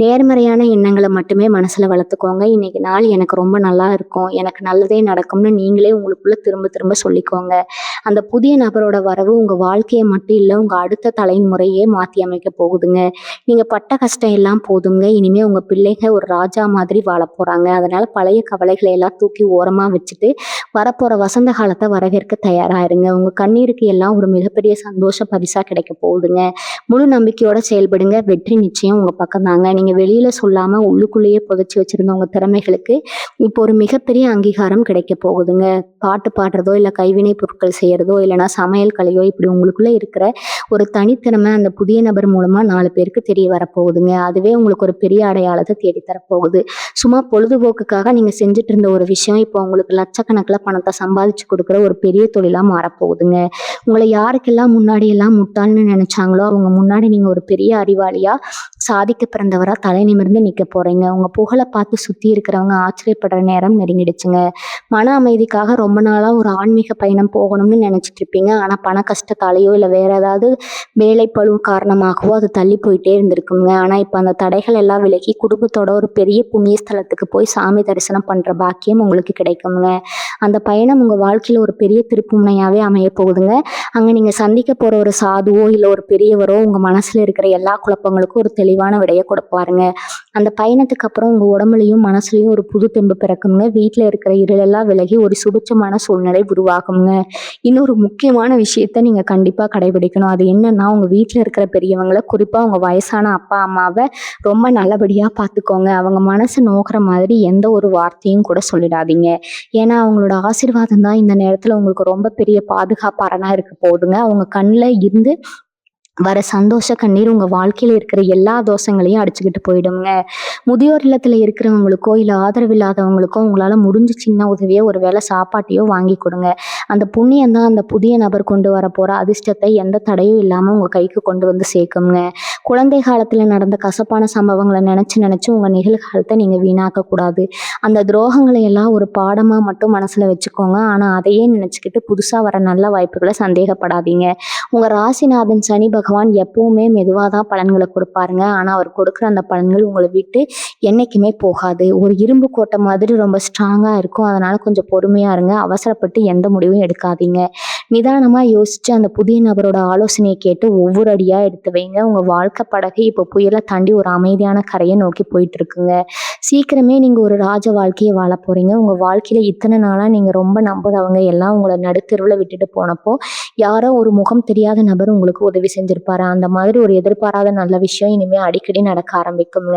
நேர்மறையான எண்ணங்களை மட்டுமே மனசுல வளர்த்துக்கோங்க. இன்னைக்கு நாள் எனக்கு ரொம்ப நல்லா இருக்கும், எனக்கு நல்லதே நடக்கும்னு நீங்களே உங்களுக்குள்ள திரும்ப திரும்ப சொல்லிக்கோங்க. அந்த புதிய நபரோட வரவு உங்க வாழ்க்கையை மட்டும் இல்ல, உங்க அடுத்த தலைமுறையே மாத்தி அமைக்க போகுதுங்க. நீங்க பட்ட கஷ்டம் எல்லாம் போதுங்க. இனிமே உங்க பிள்ளைங்க ஒரு ராஜா மாதிரி வாழ போறாங்க. அதனால பழைய கவலைகளை எல்லாம் தூக்கி ஓரமா வச்சுட்டு வரப்போற வசந்த காலத்தை வரவேற்க தயாராயிருங்க. உங்க கண்ணீருக்கு எல்லாம் ஒரு மிகப்பெரிய சந்தோஷ பரிசா கிடைக்க போகுதுங்க. முழு நம்பிக்கையோட செயல்படுங்க. வெற்றி நிச்சயம் உங்க பக்கம் தாங்க. நீங்க வெளியில சொல்லாம உள்ளுக்குள்ளேயே புதைச்சி வச்சிருந்த உங்க திறமைகளுக்கு இப்போ ஒரு மிகப்பெரிய அங்கீகாரம் கிடைக்க போகுதுங்க. பாட்டு பாடுறதோ இல்ல கைவினை பொருட்கள் செய்யறதோ இல்லைன்னா சமையல் கலையோ, இப்படி உங்களுக்குள்ள இருக்கிற ஒரு தனித்திறமை அந்த புதிய நபர் மூலமா 4 பேருக்கு தெரிய வரப்போகுதுங்க. அதுவே உங்களுக்கு ஒரு பெரிய அடையாளத்தை தேடி தரப்போகுது. சும்மா பொழுதுபோக்குக்காக நீங்க செஞ்சுட்டு இருந்த ஒரு விஷயம் விஷயம் இப்போ உங்களுக்கு லட்சக்கணக்கில் பணத்தை சம்பாதிச்சு கொடுக்குற ஒரு பெரிய தொழிலாக மாறப்போகுதுங்க. உங்களை யாருக்கெல்லாம் முன்னாடி எல்லாம் முட்டாள்னு நினைச்சாங்களோ அவங்க முன்னாடி நீங்க ஒரு பெரிய அறிவாளியா சாதிக்க பிறந்தவரா தலை நிமிர்ந்து நிக்க போறீங்க. உங்க புகழை பார்த்து சுத்தி இருக்கிறவங்க ஆச்சரியப்படுற நேரம் நெருங்கிடுச்சுங்க. மன அமைதிக்காக ரொம்ப நாளா ஒரு ஆன்மீக பயணம் போகணும்னு நினைச்சிட்டு இருப்பீங்க. ஆனா பண கஷ்டத்தாலேயோ இல்ல வேற ஏதாவது வேலை பளு காரணமாகவோ அது தள்ளி போயிட்டே இருந்திருக்குங்க. ஆனா இப்ப அந்த தடைகள் எல்லாம் விலகி குடும்பத்தோட ஒரு பெரிய புண்ணிய ஸ்தலத்துக்கு போய் சாமி தரிசனம் பண்ற பாக்கியம் உங்களுக்கு கிடைக்குங்க. அந்த பயணம் உங்க வாழ்க்கையில ஒரு பெரிய திருப்புமுனையாவே அமைய போகுதுங்க. அங்க நீங்க சந்திக்க போற ஒரு சாதுவோ இல்ல ஒரு பெரியவரோ உங்க மனசுல இருக்கிற எல்லா குழப்பங்களுக்கும் ஒரு தெளிவான விடையை கொடுப்பாருங்க. அந்த பயணத்துக்கு அப்புறம் உங்க உடம்புலயும் மனசுலயும் ஒரு புது தெம்பு பிறக்குங்க. வீட்டுல இருக்கிற இருளெல்லாம் விலகி ஒரு சுபிட்சமான சூழ்நிலை உருவாகுங்க. இன்னொரு முக்கியமான விஷயத்த நீங்க கண்டிப்பா கடைபிடிக்கணும். அது என்னன்னா உங்க வீட்டுல இருக்கிற பெரியவங்களை, குறிப்பா உங்க வயசான அப்பா அம்மாவை ரொம்ப நல்லபடியா பார்த்துக்கோங்க. அவங்க மனசு நோக்கிற மாதிரி எந்த ஒரு வார்த்தையும் கூட சொல்லிடாதீங்க. ஏன்னா அவங்களோட ஆசீர்வாதம் தான் இந்த நேரத்துல உங்களுக்கு ரொம்ப பெரிய பாதுகாப்பாரனா இருக்க போகுதுங்க. அவங்க கண்ணுல இருந்து வர சந்தோஷ கண்ணீர் உங்க வாழ்க்கையில இருக்கிற எல்லா தோஷங்களையும் அடிச்சுக்கிட்டு போயிடுங்க. முதியோர் இல்லத்துல இருக்கிறவங்களுக்கோ இல்ல ஆதரவு இல்லாதவங்களுக்கோ உங்களால முடிஞ்ச சின்ன உதவியோ ஒரு வேளை சாப்பாட்டையோ வாங்கி கொடுங்க. அந்த புண்ணியம் தான் அந்த புதிய நபர் கொண்டு வர போற அதிர்ஷ்டத்தை எந்த தடையும் இல்லாம உங்க கைக்கு கொண்டு வந்து சேர்க்குங்க. குழந்தை காலத்துல நடந்த கசப்பான சம்பவங்களை நினைச்சு நினைச்சு உங்க நிகழ்காலத்தை நீங்க வீணாக்க கூடாது. அந்த துரோகங்களை எல்லாம் ஒரு பாடமா மட்டும் மனசுல வச்சுக்கோங்க. ஆனா அதையே நினைச்சுக்கிட்டு புதுசா வர நல்ல வாய்ப்புகளை சந்தேகப்படாதீங்க. உங்க ராசிநாதன் சனி பகவான் எப்பவுமே மெதுவாக தான் பலன்களை கொடுப்பாருங்க. ஆனால் அவர் கொடுக்குற அந்த பலன்கள் உங்களை விட்டு என்னைக்குமே போகாது. ஒரு இரும்பு கோட்டை மாதிரி ரொம்ப ஸ்ட்ராங்காக இருக்கும். அதனால கொஞ்சம் பொறுமையாக இருங்க. அவசரப்பட்டு எந்த முடிவும் எடுக்காதீங்க. நிதானமாக யோசிச்சு அந்த புதிய நபரோட ஆலோசனையை கேட்டு ஒவ்வொரு அடியாக எடுத்து வைங்க. உங்கள் வாழ்க்கை படகு இப்போ புயலை தாண்டி ஒரு அமைதியான கரையை நோக்கி போயிட்டு இருக்குங்க. சீக்கிரமே நீங்கள் ஒரு ராஜ வாழ்க்கையை வாழ போறீங்க. உங்கள் வாழ்க்கையில் இத்தனை நாளாக நீங்கள் ரொம்ப நம்புறவங்க எல்லாம் உங்களை நடுத்தெருவில் விட்டுட்டு போனப்போ யாரோ ஒரு முகம் தெரியாத நபர் உங்களுக்கு உதவி செஞ்சிருப்பாரு. அந்த மாதிரி ஒரு எதிர்பாராத நல்ல விஷயம் இனிமே அடிக்கடி நடக்க ஆரம்பிக்குங்க.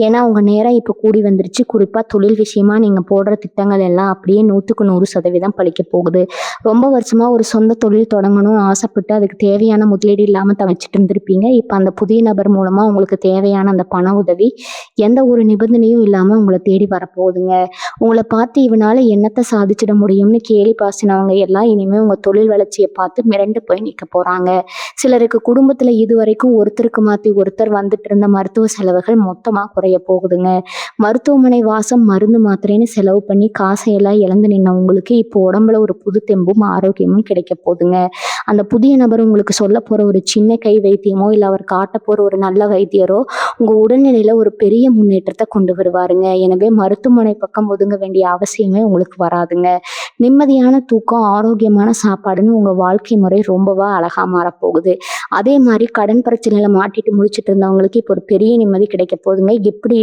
ஏன்னா உங்க நேரம் இப்ப கூடி வந்துருச்சு. குறிப்பா தொழில் விஷயமா நீங்க போடுற திட்டங்கள் எல்லாம் அப்படியே 100% பலிக்க போகுது. ரொம்ப வருஷமா ஒரு சொந்த தொழில் தொடங்கணும்னு ஆசைப்பட்டு அதுக்கு தேவையான முதலீடு இல்லாம தவிச்சிட்டு இருந்திருப்பீங்க. இப்ப அந்த புதிய நபர் மூலமா உங்களுக்கு தேவையான அந்த பண உதவி எந்த ஒரு நிபந்தனையும் இல்லாம உங்களை தேடி வரப்போகுதுங்க. உங்களை பார்த்து இவனால என்னத்தை சாதிச்சிட முடியும்னு கேலி பாசினவங்க எல்லாம் இனிமே உங்க தொழில் வளர்ச்சியை பார்த்து மிரண்டு போய் நிக்க போறாங்க. சிலருக்கு குடும்பத்துல இதுவரைக்கும் ஒருத்தருக்கு மாத்தி ஒருத்தர் வந்துட்டு இருந்த மருத்துவ செலவுகள் மொத்தமா குறைய போகுதுங்க. மருத்துவமனை வாசம், மருந்து மாத்திரைன்னு செலவு பண்ணி காசையெல்லாம் இழந்து நின்னவங்களுக்கு இப்போ உடம்புல ஒரு புது தெம்பும் ஆரோக்கியமும் கிடைக்க போகுதுங்க. அந்த புதிய நபர் உங்களுக்கு சொல்ல போற ஒரு சின்ன கை வைத்தியமோ இல்ல அவர் காட்ட போற ஒரு நல்ல வைத்தியரோ உங்க உடல்நிலையில ஒரு பெரிய முன்னேற்றத்தை கொண்டு வருவாருங்க. எனவே மருத்துவமனை பக்கம் ஒதுங்க வேண்டிய அவசியமே உங்களுக்கு வராதுங்க. நிம்மதியான தூக்கம், ஆரோக்கியமான சாப்பாடுன்னு உங்க வாழ்க்கை முறை ரொம்பவா அழகா மாறப்போகுது. அதே மாதிரி கடன் பிரச்சனையில மாட்டிட்டு முழிச்சிட்டு இருந்தவங்களுக்கு இப்போ ஒரு பெரிய நிம்மதி கிடைக்க போகுதுங்க. எப்படி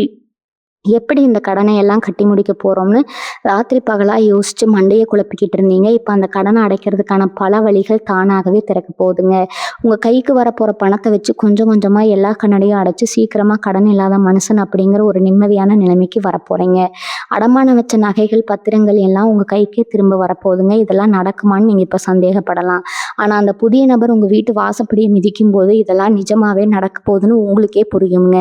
எப்படி இந்த கடனை எல்லாம் கட்டி முடிக்க போறோம்னு ராத்திரி பகலா யோசிச்சு மண்டையை குழப்பிக்கிட்டு இருந்தீங்க. இப்ப அந்த கடனை அடைக்கிறதுக்கான பல வழிகள் தானாகவே திறக்க போகுதுங்க. உங்க கைக்கு வரப்போற பணத்தை வச்சு கொஞ்சம் கொஞ்சமா எல்லா கண்ணடையும் அடைச்சு சீக்கிரமா கடன் இல்லாத மனுஷன் அப்படிங்கிற ஒரு நிம்மதியான நிலைமைக்கு வரப்போறீங்க. அடமான வச்ச நகைகள், பத்திரங்கள் எல்லாம் உங்க கைக்கே திரும்ப வரப்போகுதுங்க. இதெல்லாம் நடக்குமான்னு நீங்க இப்ப சந்தேகப்படலாம். ஆனா அந்த புதிய நபர் உங்க வீட்டு வாசப்படியை மிதிக்கும் போது இதெல்லாம் நிஜமாவே நடக்க போகுதுன்னு உங்களுக்கே புரியுங்க.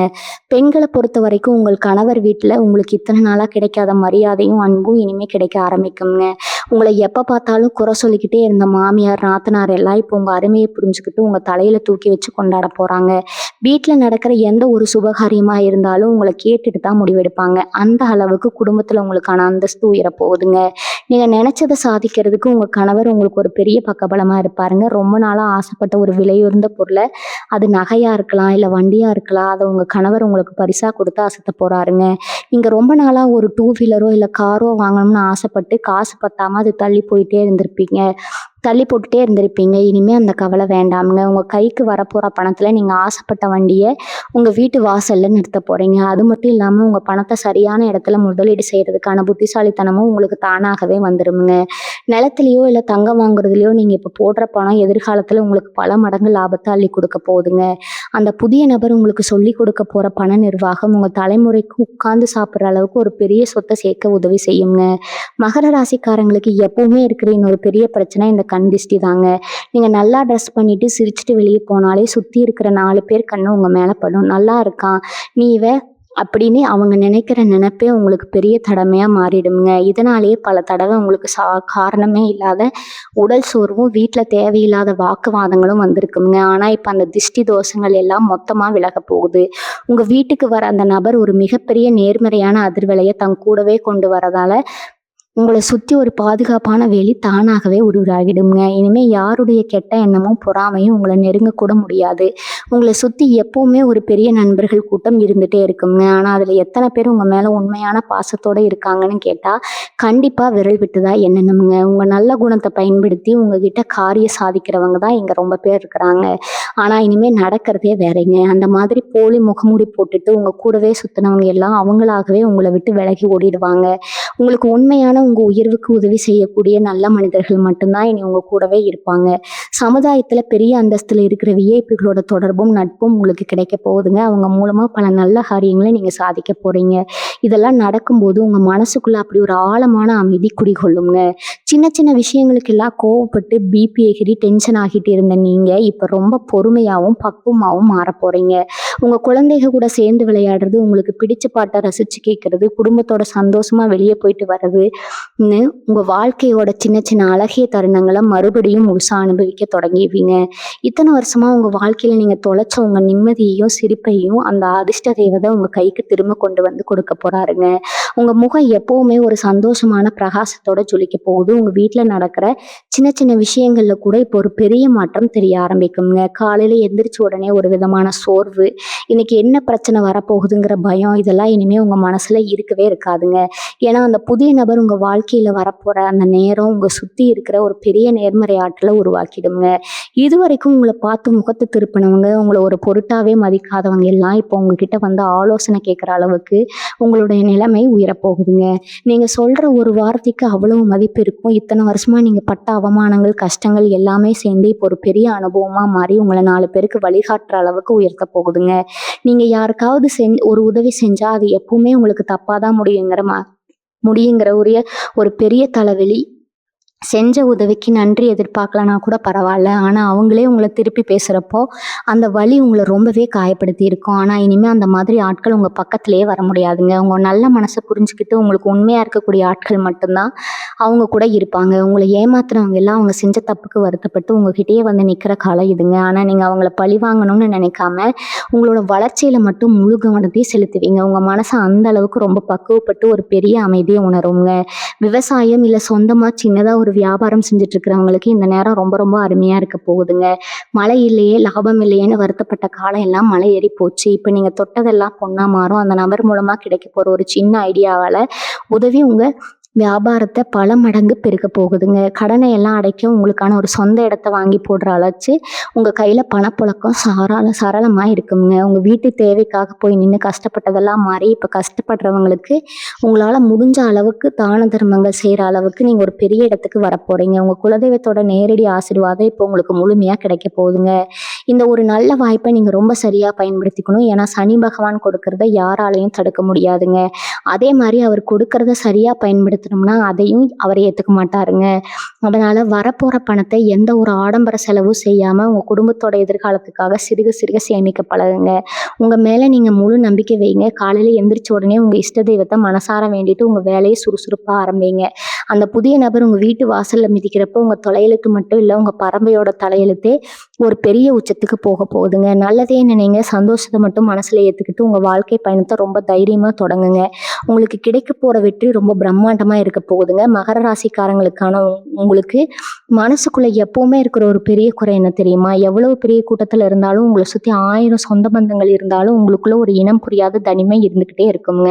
பெண்களை பொறுத்த வரைக்கும் உங்கள் கணவர் வீட்டுல உங்களுக்கு இத்தனை நாளா கிடைக்காத மரியாதையும் அன்பும் இனிமே கிடைக்க ஆரம்பிக்குங்க. உங்களை எப்ப பார்த்தாலும் குறை சொல்லிக்கிட்டே இருந்த மாமியார், நாத்தனார் எல்லாம் இப்போ உங்க அருமையை புரிஞ்சுக்கிட்டு உங்க தலையில தூக்கி வச்சு கொண்டாட போறாங்க. வீட்டுல நடக்கிற எந்த ஒரு சுபகாரியமா இருந்தாலும் உங்களை கேட்டுட்டு தான் முடிவெடுப்பாங்க. அந்த அளவுக்கு குடும்பத்துல உங்களுக்கான அந்தஸ்து உயர போகுதுங்க. நீங்க நினைச்சதை சாதிக்கிறதுக்கு உங்க கணவர் உங்களுக்கு ஒரு பெரிய பக்கபலமா இருப்பாருங்க. ரொம்ப நாளா ஆசைப்பட்ட ஒரு விலையுயர்ந்த பொருளை, அது நகையா இருக்கலாம் இல்ல வண்டியா இருக்கலாம், அதை உங்க கணவர் உங்களுக்கு பரிசா கொடுத்து அசத்த போறாருங்க. நீங்க ரொம்ப நாளா ஒரு டூ வீலரோ இல்ல காரோ வாங்கணும்னு ஆசைப்பட்டு காசு பத்தாம அது தள்ளி போட்டுட்டே இருந்திருப்பீங்க. இனிமே அந்த கவலை வேண்டாமுங்க. உங்க கைக்கு வரப்போற பணத்துல நீங்க ஆசைப்பட்ட வண்டியை உங்க வீட்டு வாசல்ல நிறுத்த போறீங்க. அது மட்டும் இல்லாம உங்க பணத்தை சரியான இடத்துல முதலீடு செய்யறதுக்கான புத்திசாலித்தனமும் உங்களுக்கு தானாகவே வந்துருமுங்க. நிலத்திலயோ இல்ல தங்கம் வாங்குறதுலயோ நீங்க இப்ப போடுற பணம் எதிர்காலத்துல உங்களுக்கு பல மடங்கு லாபத்தை அள்ளி கொடுக்க போகுதுங்க. அந்த புதிய நபர் உங்களுக்கு சொல்லி கொடுக்க போற பண நிர்வாகம் உங்க தலைமுறைக்கு உட்கார்ந்து சாப்பிடுற அளவுக்கு ஒரு பெரிய சொத்தை சேர்க்க உதவி செய்யுங்க. மகர ராசிக்காரங்களுக்கு எப்பவுமே இருக்கிற இன்னொரு பெரிய பிரச்சனை இந்த கண் திஷ்டி தாங்க. நீங்க நல்லா ட்ரெஸ் பண்ணிட்டு சிரிச்சுட்டு வெளியே போனாலே சுத்தி இருக்கிற 4 பேர் கண்ணு உங்க மேல படும். நல்லா இருக்கான், நீ அப்படின்னு அவங்க நினைக்கிற நினைப்பே உங்களுக்கு பெரிய தடமையா மாறிடுங்க. இதனாலேயே பல தடவை உங்களுக்கு காரணமே இல்லாத உடல் சோர்வும், வீட்ல தேவையில்லாத வாக்குவாதங்களும் வந்திருக்குங்க. ஆனா இப்ப அந்த திஷ்டி தோஷங்கள் எல்லாம் மொத்தமா விலகப் போகுது. உங்க வீட்டுக்கு வர அந்த நபர் ஒரு மிகப்பெரிய நேர்மறையான அதிர்வலைய தன் கூடவே கொண்டு வரதால உங்கள சுத்தி ஒரு பாதுகாப்பான வேலி தானாகவே உருவாகிடுங்க. இனிமே யாருடைய கெட்ட எண்ணமும், பொறாமையும் உங்கள நெருங்கக்கூட முடியாது. உங்கள சுத்தி எப்பவுமே ஒரு பெரிய நண்பர்கள் கூட்டம் இருந்துட்டே இருக்குங்க. ஆனா அதுல எத்தனை பேர் உங்க மேல உண்மையான பாசத்தோட இருக்காங்கன்னு கேட்டா, கண்டிப்பா விரல் விட்டு தான் எண்ணணும்ங்க. உங்க நல்ல குணத்த பயன்படுத்தி உங்ககிட்ட காரியம் சாதிக்கிறவங்க தான் இங்க ரொம்ப பேர் இருக்கிறாங்க. ஆனா இனிமே நடக்கிறதே வேறங்க. அந்த மாதிரி போலி முகமூடி போட்டுட்டு உங்க கூடவே சுத்தினவங்க எல்லாம் அவங்களாகவே உங்கள விட்டு விலகி ஓடிடுவாங்க. உங்களுக்கு உண்மையான உங்க உயர்வுக்கு உதவி செய்யக்கூடிய நல்ல மனிதர்கள் மட்டும்தான் இனி உங்க கூடவே இருப்பாங்க. சமுதாயத்துல பெரிய அந்தஸ்துல இருக்கிற விஐபிகளோட தொடர்பும் நட்பும் உங்களுக்கு கிடைக்க போகுதுங்க. அவங்க மூலமா பல நல்ல காரியங்களை நீங்க சாதிக்க போறீங்க. இதெல்லாம் நடக்கும்போது உங்க மனசுக்குள்ள அப்படி ஒரு ஆழமான அமைதி குடிகொள்ளுங்க. சின்ன சின்ன விஷயங்களுக்கெல்லாம் கோவப்பட்டு பிபி எகிரி டென்ஷன் ஆகிட்டு இருந்த நீங்க இப்ப ரொம்ப பொறுமையாவும் பக்குவமாவும் மாற போறீங்க. உங்க குழந்தைக கூட சேர்ந்து விளையாடுறது, உங்களுக்கு பிடிச்ச பாட்டை ரசிச்சு கேட்கறது, குடும்பத்தோட சந்தோஷமா வெளியே போயிட்டு வர்றது, உங்க வாழ்க்கையோட சின்ன சின்ன அழகிய தருணங்களை மறுபடியும் முழுசா அனுபவிக்க தொடங்கிடுவீங்க. இத்தனை வருஷமா உங்க வாழ்க்கையில நீங்க தொலைச்ச உங்க நிம்மதியையும் சிரிப்பையும் அந்த அதிர்ஷ்ட தேவதை உங்க கைக்கு திரும்ப கொண்டு வந்து கொடுக்க போறாருங்க. உங்க முகம் எப்பவுமே ஒரு சந்தோஷமான பிரகாசத்தோட ஜொலிக்க போகுது. உங்க வீட்டுல நடக்கிற சின்ன சின்ன விஷயங்கள்ல கூட இப்போ ஒரு பெரிய மாற்றம் தெரிய ஆரம்பிக்குங்க. காலையில எந்திரிச்ச உடனே ஒரு விதமான சோர்வு, இன்னைக்கு என்ன பிரச்சனை வரப்போகுதுங்கிற பயம், இதெல்லாம் இனிமே உங்க மனசுல இருக்கவே இருக்காதுங்க. ஏன்னா அந்த புதிய நபர் உங்க வாழ்க்கையில வரப்போற அந்த நேரம் உங்க சுத்தி இருக்கிற ஒரு பெரிய நேர்மறை ஆற்றலை உருவாக்கிடுங்க. இதுவரைக்கும் உங்களை பார்த்து முகத்தை திருப்பினவங்க, உங்களை ஒரு பொருட்டாவே மதிக்காதவங்க எல்லாம் இப்போ உங்ககிட்ட வந்து ஆலோசனை கேட்குற அளவுக்கு உங்களுடைய நிலைமை உயரப்போகுதுங்க. நீங்க சொல்ற ஒரு வார்த்தைக்கு அவ்வளவு மதிப்பு இருக்கும். இத்தனை வருஷமா நீங்க பட்ட அவமானங்கள், கஷ்டங்கள் எல்லாமே சேர்ந்து இப்போ ஒரு பெரிய அனுபவமா மாறி உங்களை 4 பேருக்கு வழிகாட்டுற அளவுக்கு உயர்த்த போகுதுங்க. நீங்க யாருக்காவது ஒரு உதவி செஞ்சா அது எப்பவுமே உங்களுக்கு தப்பாதான் முடியுங்கிற ஒரு பெரிய தலைவலி. செஞ்ச உதவிக்கு நன்றி எதிர்பார்க்கலனா கூட பரவாயில்ல. ஆனா அவங்களே உங்களை திருப்பி பேசுறப்போ அந்த வலி உங்களை ரொம்பவே காயப்படுத்தி இருக்கும். ஆனா இனிமே அந்த மாதிரி ஆட்கள் உங்க பக்கத்திலேயே வர முடியாதுங்க. உங்க நல்ல மனசை புரிஞ்சுக்கிட்டு உங்களுக்கு உண்மையா இருக்கக்கூடிய ஆட்கள் மட்டும்தான் அவங்க கூட இருப்பாங்க. உங்களை ஏமாத்துறவங்க எல்லாம் அவங்க செஞ்ச தப்புக்கு வருத்தப்பட்டு உங்ககிட்டயே வந்து நிக்கிற காலம் இதுங்க. ஆனா நீங்க அவங்கள பழி வாங்கணும்னு நினைக்காம உங்களோட வளர்ச்சியில மட்டும் முழு கவனத்தையும் செலுத்துவீங்க. உங்க மனசை அந்த அளவுக்கு ரொம்ப பக்குவப்பட்டு ஒரு பெரிய அமைதியை உணருங்க. விவசாயம் இல்ல சொந்தமா சின்னதா ஒரு வியாபாரம் செஞ்சுட்டு இருக்கிறவங்களுக்கு இந்த நேரம் ரொம்ப ரொம்ப அருமையா இருக்க போகுதுங்க. மழை இல்லையே, லாபம் இல்லையேன்னு வருத்தப்பட்ட காலம் எல்லாம் மழை ஏறி போச்சு. இப்ப நீங்க தொட்டதெல்லாம் பொண்ணா மாறும். அந்த நபர் மூலமா கிடைக்க போற ஒரு சின்ன ஐடியாவால உதவி உங்க வியாபாரத்தை பல மடங்கு பெருக்க போகுதுங்க. கடனை எல்லாம் அடைக்க உங்களுக்கான ஒரு சொந்த இடத்த வாங்கி போடுற அளவுக்கு உங்க கையில பணப்புழக்கம் சரளமா இருக்குங்க. உங்க வீட்டு தேவைக்காக போய் நின்று கஷ்டப்பட்டதெல்லாம் மாறி இப்ப கஷ்டப்படுறவங்களுக்கு உங்களால முடிஞ்ச அளவுக்கு தான தர்மங்கள் செய்யற அளவுக்கு நீங்க ஒரு பெரிய இடத்துக்கு வரப்போறீங்க. உங்க குலதெய்வத்தோட நேரடி ஆசீர்வாதம் இப்போ உங்களுக்கு முழுமையா கிடைக்க போகுதுங்க. இந்த ஒரு நல்ல வாய்ப்பை நீங்க ரொம்ப சரியா பயன்படுத்திக்கணும். ஏன்னா சனி பகவான் கொடுக்கறத யாராலையும் தடுக்க முடியாதுங்க. அதே மாதிரி அவர் கொடுக்கறத சரியா பயன்படுத்தணும்னா அதையும் அவர் ஏத்துக்க மாட்டாருங்க. அதனால வரப்போற பணத்தை எந்த ஒரு ஆடம்பர செலவும் செய்யாம உங்க குடும்பத்தோட எதிர்காலத்துக்காக சிறுக சிறுக சேமிக்க பழகுங்க. உங்க மேல நீங்க முழு நம்பிக்கை வைங்க. காலையில எந்திரிச்ச உடனே உங்க இஷ்ட தெய்வத்தை மனசார வேண்டிட்டு உங்க வேலையை சுறுசுறுப்பா ஆரம்பிங்க. அந்த புதிய நபர் உங்க வீட்டு வாசல்ல மிதிக்கிறப்ப உங்க தலையெழுத்து மட்டும் இல்ல, உங்க பரம்பரையோட தலையெழுத்தே ஒரு பெரிய உச்சத்துக்கு போக போகுதுங்க. நல்லதே நினைங்க, சந்தோஷத்தை மட்டும் மனசுல ஏத்துக்கிட்டு உங்க வாழ்க்கை பயணத்தை ரொம்ப தைரியமா தொடங்குங்க. உங்களுக்கு கிடைக்க போற வெற்றி ரொம்ப பிரம்மாண்டமா இருக்க போகுதுங்க. மகர ராசிக்காரங்களுக்கான உங்களுக்கு மனசுக்குள்ள எப்பவுமே இருக்கிற ஒரு பெரிய குறை என்ன தெரியுமா? எவ்வளவு பெரிய கூட்டத்துல இருந்தாலும் உங்களை சுத்தி 1000 சொந்த பந்தங்கள் இருந்தாலும் உங்களுக்குள்ள ஒரு இனம் புரியாத தனிமை இருந்துகிட்டே இருக்குங்க.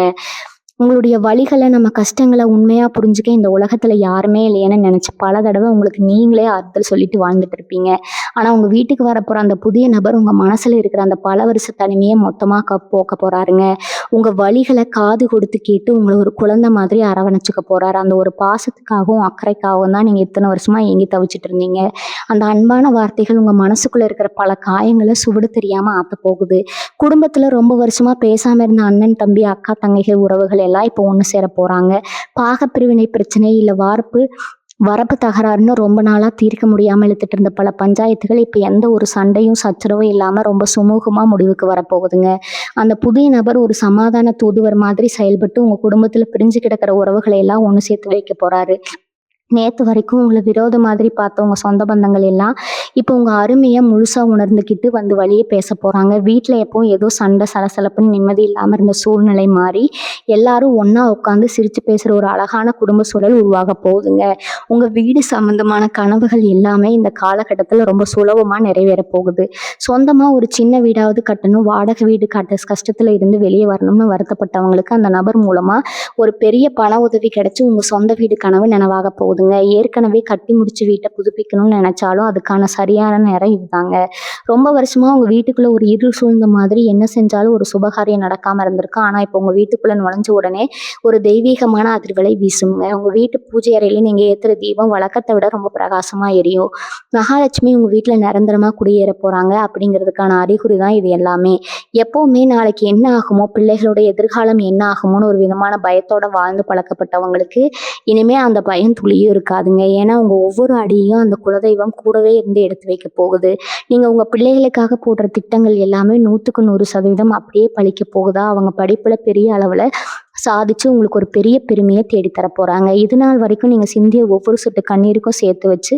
உங்களுடைய வலிகளை, நம்ம கஷ்டங்களை உண்மையா புரிஞ்சுக்க இந்த உலகத்துல யாருமே இல்லையேன்னு நினைச்சு பல தடவை உங்களுக்கு நீங்களே ஆறுதல் சொல்லிட்டு வாழ்ந்துட்டு இருப்பீங்க. ஆனா உங்க வீட்டுக்கு வரப்போற அந்த புதிய நபர் உங்க மனசுல இருக்கிற அந்த பல வருஷ தனிமையை மொத்தமா போக்க போறாருங்க. உங்க வலிகளை காது கொடுத்து கேட்டு உங்களை ஒரு குழந்தை மாதிரி அரவணைச்சுக்க போறாரு. அந்த ஒரு பாசத்துக்காகவும் அக்கறைக்காகவும் தான் நீங்க இத்தனை வருஷமா ஏங்கி தவிச்சிட்டு இருந்தீங்க. அந்த அன்பான வார்த்தைகள் உங்க மனசுக்குள்ள இருக்கிற பல காயங்களை சுவடு தெரியாம ஆத்த போகுது. குடும்பத்துல ரொம்ப வருஷமா பேசாம இருந்த அண்ணன் தம்பி அக்கா தங்கைகள் உறவுகள் எல்லாம் இப்போ ஒண்ணு சேர போறாங்க. பாகப்பிரிவினை பிரச்சனை இல்ல வார்ப்பு வரப்பு தகராறுன்னு ரொம்ப நாளாக தீர்க்க முடியாமல் இழுத்துட்டு இருந்த பல பஞ்சாயத்துகள் இப்போ எந்த ஒரு சண்டையும் சச்சரவும் இல்லாமல் ரொம்ப சுமூகமாக முடிவுக்கு வரப்போகுதுங்க. அந்த புதிய நபர் ஒரு சமாதான தூதுவர் மாதிரி செயல்பட்டு உங்கள் குடும்பத்தில் பிரிஞ்சு கிடக்கிற உறவுகளை எல்லாம் ஒன்று சேர்த்து வைக்க போகிறாரு. நேத்து வரைக்கும் உங்கள விரோத மாதிரி பார்த்த உங்க சொந்த பந்தங்கள் எல்லாம், இப்போ உங்க அருமைய முழுசா உணர்ந்துக்கிட்டு வந்து வழிய பேசப் போறாங்க. வீட்ல எப்பவும் ஏதோ சண்டை, சலசலப்புன்னு நிம்மதி இல்லாம இருந்த சூழ்நிலை மாறி, எல்லாரும் ஒண்ணா உட்காந்து சிரிச்சு பேசுற ஒரு அழகான குடும்ப சூழல் உருவாகப் போகுதுங்க. உங்க வீடு சம்பந்தமான கனவுகள் எல்லாமே இந்த காலகட்டத்துல ரொம்ப சுலபமா நிறைவேறப் போகுது. சொந்தமா ஒரு சின்ன வீடாவது கட்டணும், வாடகை வீடு கஷ்டத்துல இருந்து வெளியே வரணும்னு வருத்தப்பட்டவங்களுக்கு அந்த நபர் மூலமா ஒரு பெரிய பண உதவி கிடைச்சு உங்க சொந்த வீடு கனவு நனவாகப் போகுது. ஏற்கனவே கட்டி முடிச்சு வீட்டை புதுப்பிக்கணும்னு நினைச்சாலும் அதுக்கான சரியான நேரம் இதுதாங்க. ரொம்ப வருஷமா உங்க வீட்டுக்குள்ள ஒரு இருள் சூழ்ந்த மாதிரி என்ன செஞ்சாலும் ஒரு சுபகாரியம் நடக்காம இருந்திருக்கு. ஆனா இப்போ உங்க வீட்டுக்குள்ள நுழைஞ்ச உடனே ஒரு தெய்வீகமான அதிர்வலை வீசுங்க. உங்க வீட்டு பூஜை அறையில நீங்க ஏத்துற தீபம் வழக்கத்தை விட ரொம்ப பிரகாசமா எரியும். மகாலட்சுமி உங்க வீட்டுல நிரந்தரமா குடியேற போறாங்க அப்படிங்கிறதுக்கான அறிகுறி தான் இது எல்லாமே. எப்பவுமே நாளைக்கு என்ன ஆகுமோ, பிள்ளைகளோட எதிர்காலம் என்ன ஆகுமோன்னு ஒரு விதமான பயத்தோட வாழ்ந்து பழக்கப்பட்டவங்களுக்கு இனிமே அந்த பயம் துளியும் இருக்காதுங்க. ஏன்னா உங்க ஒவ்வொரு அடியையும் அந்த குலதெய்வம் கூடவே இருந்து எடுத்து வைக்க போகுது. நீங்க உங்க பிள்ளைகளுக்காக போடுற திட்டங்கள் எல்லாமே 100% அப்படியே பழிக்க போகுதா. அவங்க படிப்புல பெரிய அளவுல சாதிச்சு உங்களுக்கு ஒரு பெரிய பெருமையை தேடித்தர போறாங்க. இது நாள் வரைக்கும் நீங்க சிந்திய ஒவ்வொரு சொட்டு கண்ணீருக்கும் சேர்த்து வச்சு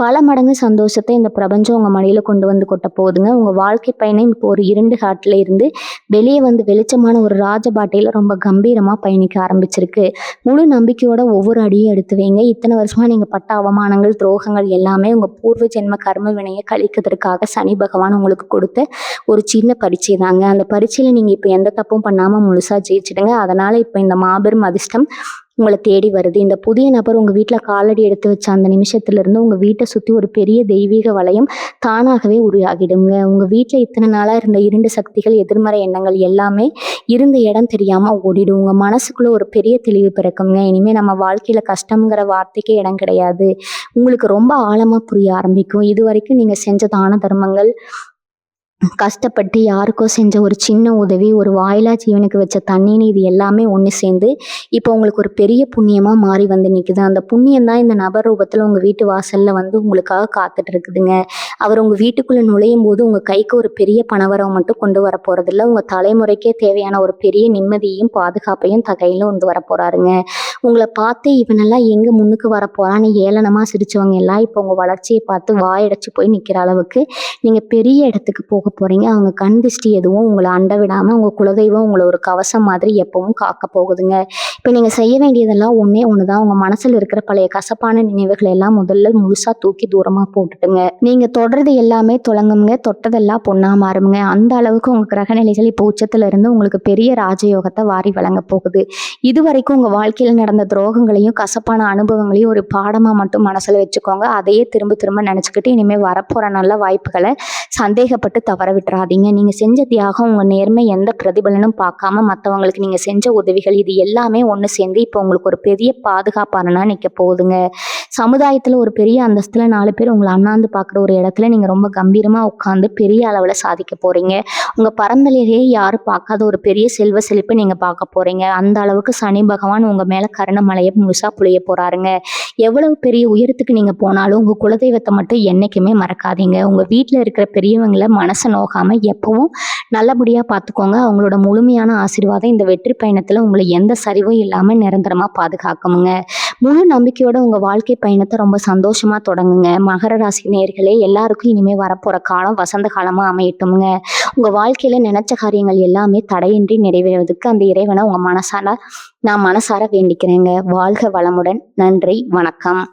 பல மடங்கு சந்தோஷத்தை இந்த பிரபஞ்சம் உங்க மடியில கொண்டு வந்து கொட்ட போகுதுங்க. உங்க வாழ்க்கை பயணம் இப்போ ஒரு இருண்டு காட்டுல இருந்து வெளியே வந்து வெளிச்சமான ஒரு ராஜபாட்டையில ரொம்ப கம்பீரமா பயணிக்க ஆரம்பிச்சிருக்கு. முழு நம்பிக்கையோட ஒவ்வொரு அடியும் எடுத்து வைங்க. இத்தனை வருஷமா நீங்க பட்ட அவமானங்கள், துரோகங்கள் எல்லாமே உங்க பூர்வ ஜென்ம கர்ம வினையை கழிக்கிறதுக்காக சனி பகவான் உங்களுக்கு கொடுத்த ஒரு சின்ன பரீட்சை தாங்க. அந்த பரீட்சையில நீங்க இப்ப எந்த தப்பும் பண்ணாம முழுசா ஜெயிச்சிடுங்க. அதனால இப்ப இந்த மாபெரும் அதிர்ஷ்டம் உங்களை தேடி வருது. இந்த புதிய நபர் உங்க வீட்டுல காலடி எடுத்து வச்ச அந்த நிமிஷத்துல இருந்து உங்க வீட்டை சுத்தி ஒரு பெரிய தெய்வீக வளையம் தானாகவே உருவாகிடுங்க. உங்க வீட்டுல இத்தனை நாளா இருந்த இருண்டு சக்திகள், எதிர்மறை எண்ணங்கள் எல்லாமே இருந்த இடம் தெரியாம ஓடிடும். உங்க மனசுக்குள்ள ஒரு பெரிய தெளிவு பிறக்குங்க. இனிமே நம்ம வாழ்க்கையில கஷ்டம்ங்கிற வார்த்தைக்கே இடம் கிடையாது. உங்களுக்கு ரொம்ப ஆழமா புரிய ஆரம்பிக்கும். இது வரைக்கும் நீங்க செஞ்ச தான தர்மங்கள், கஷ்டப்பட்டு யாருக்கோ செஞ்ச ஒரு சின்ன உதவி, ஒரு வாயிலா ஜீவனுக்கு வச்ச தண்ணீன்னு இது எல்லாமே ஒன்று சேர்ந்து இப்போ உங்களுக்கு ஒரு பெரிய புண்ணியமாக மாறி வந்து நிற்குது. அந்த புண்ணியம் தான் இந்த நபர் ரூபத்தில் உங்கள் வீட்டு வாசலில் வந்து உங்களுக்காக காத்துட்டு இருக்குதுங்க. அவர் உங்கள் வீட்டுக்குள்ளே நுழையும் போது உங்கள் கைக்கு ஒரு பெரிய பணவரவு மட்டும் கொண்டு வர போகிறதில்ல, உங்கள் தலைமுறைக்கே தேவையான ஒரு பெரிய நிம்மதியையும் பாதுகாப்பையும் கையில் கொண்டு வர போகிறாருங்க. உங்களை பார்த்து இவனெல்லாம் எங்கே முன்னுக்கு வர போகிறான்னு ஏளனமாக சிரிச்சவங்க எல்லாம் இப்போ உங்கள் வளர்ச்சியை பார்த்து வாயடைச்சு போய் நிற்கிற அளவுக்கு நீங்கள் பெரிய இடத்துக்கு போக போறீங்க. அவங்க கண் திருஷ்டி எதுவும் உங்களை அண்ட விடாம உங்க குலதெய்வம் உங்களை ஒரு கவசம் மாதிரி எப்பவும் காக்க போகுதுங்க. இப்ப நீங்க செய்ய வேண்டியதெல்லாம் ஒண்ணே ஒண்ணுதான். உங்க மனசுல இருக்கிற பழைய கசப்பான நினைவுகள் எல்லாம் முதல்ல முழுசா தூக்கி தூரமா போட்டுட்டுங்க. நீங்க தொடர்றது எல்லாமே தொடங்குங்க, தொட்டதெல்லாம் பொண்ணா மாறுங்க. அந்த அளவுக்கு உங்க கிரகநிலைகள் இப்போ உச்சத்துல இருந்து உங்களுக்கு பெரிய ராஜயோகத்தை வாரி வழங்க போகுது. இது வரைக்கும் உங்க வாழ்க்கையில நடந்த துரோகங்களையும் கசப்பான அனுபவங்களையும் ஒரு பாடமா மட்டும் மனசுல வச்சுக்கோங்க. அதையே திரும்ப திரும்ப நினைச்சுக்கிட்டு இனிமே வரப்போற நல்ல வாய்ப்புகளை சந்தேகப்பட்டு தவற விட்டுறாதீங்க. நீங்க செஞ்ச தியாகம், உங்க நேர்மை எந்த பிரதிபலனும் பார்க்காம மற்றவங்களுக்கு நீங்க செஞ்ச உதவிகள் இது எல்லாமே ஒன்று சேர்ந்து இப்போ உங்களுக்கு ஒரு பெரிய பாதுகாப்பானா நிற்க போகுதுங்க. சமுதாயத்துல ஒரு பெரிய அந்தஸ்துல 4 பேர் உங்களை அண்ணாந்து பார்க்குற ஒரு இடத்துல நீங்க ரொம்ப கம்பீரமா உட்காந்து பெரிய அளவுல சாதிக்க போறீங்க. உங்க பரம்பரையிலேயே யாரும் பார்க்காத ஒரு பெரிய செல்வ செழிப்பை நீங்க பார்க்க போறீங்க. அந்த அளவுக்கு சனி பகவான் உங்க மேல கருணமலையை முழுசா புளிய போறாருங்க. எவ்வளவு பெரிய உயரத்துக்கு நீங்க போனாலும் உங்க குலதெய்வத்தை மட்டும் என்னைக்குமே மறக்காதீங்க. உங்க வீட்டுல இருக்கிற பெரியவங்களை மனசை நோகாம எப்பவும் நல்லபடியா பார்த்துக்கோங்க. அவங்களோட முழுமையான ஆசீர்வாதம் இந்த வெற்றி பயணத்துல உங்களை எந்த சரிவும் இல்லாம நிரந்தரமா பாதுகாக்குங்க. முழு நம்பிக்கையோட உங்க வாழ்க்கை பயணத்தை ரொம்ப சந்தோஷமா தொடங்குங்க. மகர ராசி நேயர்களே, எல்லாருக்கும் இனிமே வரப்போற காலம் வசந்த காலமா அமையட்டும்ங்க. உங்க வாழ்க்கையில நினைச்ச காரியங்கள் எல்லாமே தடையின்றி நிறைவேறுவதற்கு அந்த இறைவனை நான் மனசார வேண்டிக்கிறேங்க. வாழ்க வளமுடன். நன்றி, வணக்கம்.